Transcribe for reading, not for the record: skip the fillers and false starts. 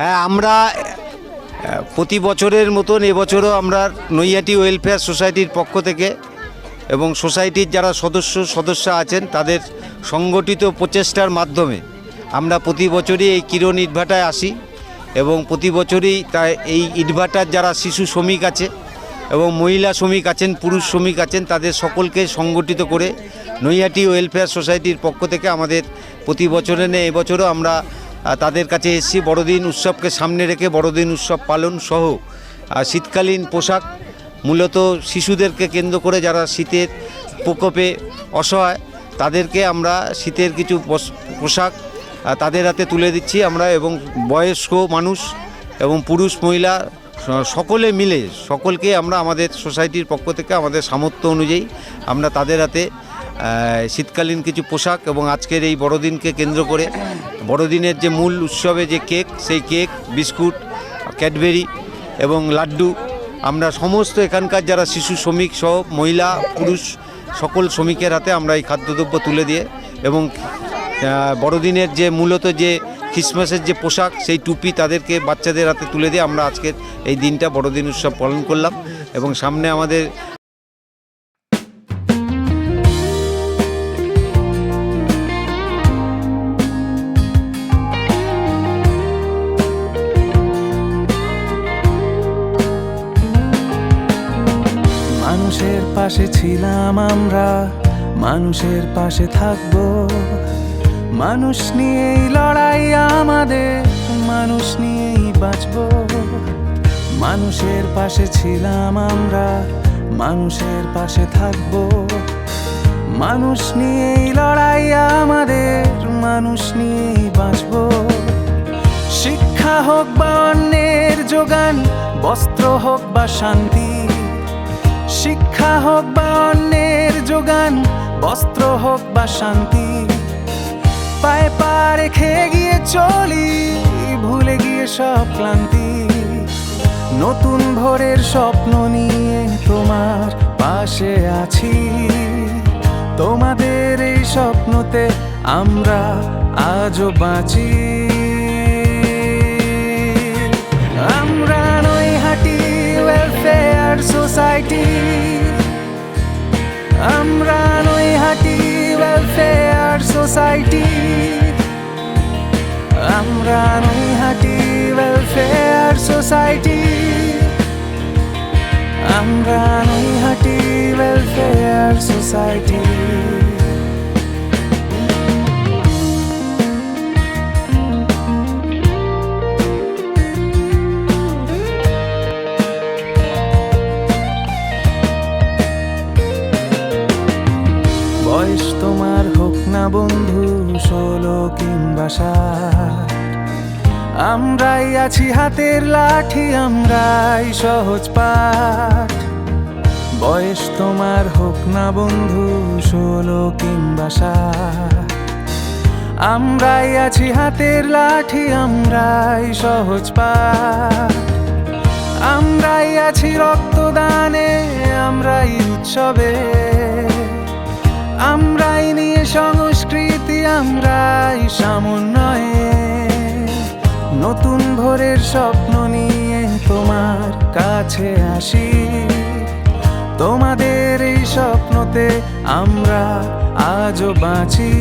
হ্যাঁ, আমরা প্রতি বছরের মতন এবছরও আমরা নৈহাটি ওয়েলফেয়ার সোসাইটির পক্ষ থেকে এবং সোসাইটির যারা সদস্য আছেন তাদের সংগঠিত প্রচেষ্টার মাধ্যমে আমরা প্রতি বছরই এই কিরণ ইটভাটায় আসি এবং প্রতি বছরই তাই এই ইটভাটার যারা শিশু শ্রমিক আছে এবং মহিলা শ্রমিক আছেন, পুরুষ শ্রমিক আছেন, তাদের সকলকে সংগঠিত করে নৈহাটি ওয়েলফেয়ার সোসাইটির পক্ষ থেকে আমাদের প্রতি বছরে এবছরও আমরা তাদের কাছে এসেছি। বড়দিন উৎসবকে সামনে রেখে বড়দিন উৎসব পালন সহ শীতকালীন পোশাক, মূলত শিশুদেরকে কেন্দ্র করে যারা শীতের প্রকোপে অসহায় তাদেরকে আমরা শীতের কিছু পোশাক তাদের হাতে তুলে দিচ্ছি আমরা, এবং বয়স্ক মানুষ এবং পুরুষ মহিলা সকলে মিলে সকলকে আমরা আমাদের সোসাইটির পক্ষ থেকে আমাদের সামর্থ্য অনুযায়ী আমরা তাদের হাতে শীতকালীন কিছু পোশাক এবং আজকের এই বড়দিনকে কেন্দ্র করে বড়দিনের যে মূল উৎসবে যে কেক, সেই কেক, বিস্কুট, ক্যাডবেরি এবং লাড্ডু আমরা সমস্ত এখানকার যারা শিশু শ্রমিক সহ মহিলা পুরুষ সকল শ্রমিকের হাতে আমরা এই খাদ্যদ্রব্য তুলে দিয়ে এবং বড়দিনের যে মূলত যে ক্রিসমাসের যে পোশাক, সেই টুপি তাদেরকে বাচ্চাদের হাতে তুলে দিয়ে আমরা আজকের এই দিনটা বড়দিন উৎসব পালন করলাম। এবং সামনে আমাদের মানুষের পাশে ছিলাম আমরা, মানুষের পাশে থাকবো, মানুষ নিয়েই লড়াই আমাদের, মানুষ নিয়েই বাঁচবো। মানুষের পাশে ছিলাম আমরা, মানুষের পাশে থাকবো, মানুষ নিয়েই লড়াই আমাদের, মানুষ নিয়েই বাঁচবো। শিক্ষা হোক বা অন্যের যোগান, বস্ত্র হোক বা শান্তি, শিক্ষা হোক বা অন্যের যোগান, বস্ত্র হোক বা শান্তি, পায়ে পা রেখে গিয়ে চলি, ভুলে গিয়ে সব ক্লান্তি। নতুন ভোরের স্বপ্ন নিয়ে তোমার পাশে আছি, তোমাদের এই স্বপ্নতে আমরা আজও বাঁচি। আমরা নৈহাটি ওয়েলফেয়ার সোসাইটি, আমরা নৈহাটি ওয়েলফেয়ার সোসাইটি, আমরা নৈহাটি ওয়েলফেয়ার সোসাইটি, আমরা নৈহাটি ওয়েলফেয়ার সোসাইটি। বয়স তোমার হোক না বন্ধু 16 কিংবা 60, আমরাই আছি হাতের লাঠি, আমরাই সহজ পাঠ। বয়স তোমার হোক না বন্ধু 16 কিংবা 60, আমরাই আছি হাতের লাঠি, আমরাই সহজ পাঠ। আমরাই আছি রক্তদানে, আমরাই উৎসবে, আমরাই নিয়ে সংস্কৃতি, আমরাই সমন্বয়ে। নতুন ভোরের স্বপ্ন নিয়ে তোমার কাছে আসি, তোমাদের এই স্বপ্নতে আমরা আজও বাঁচি।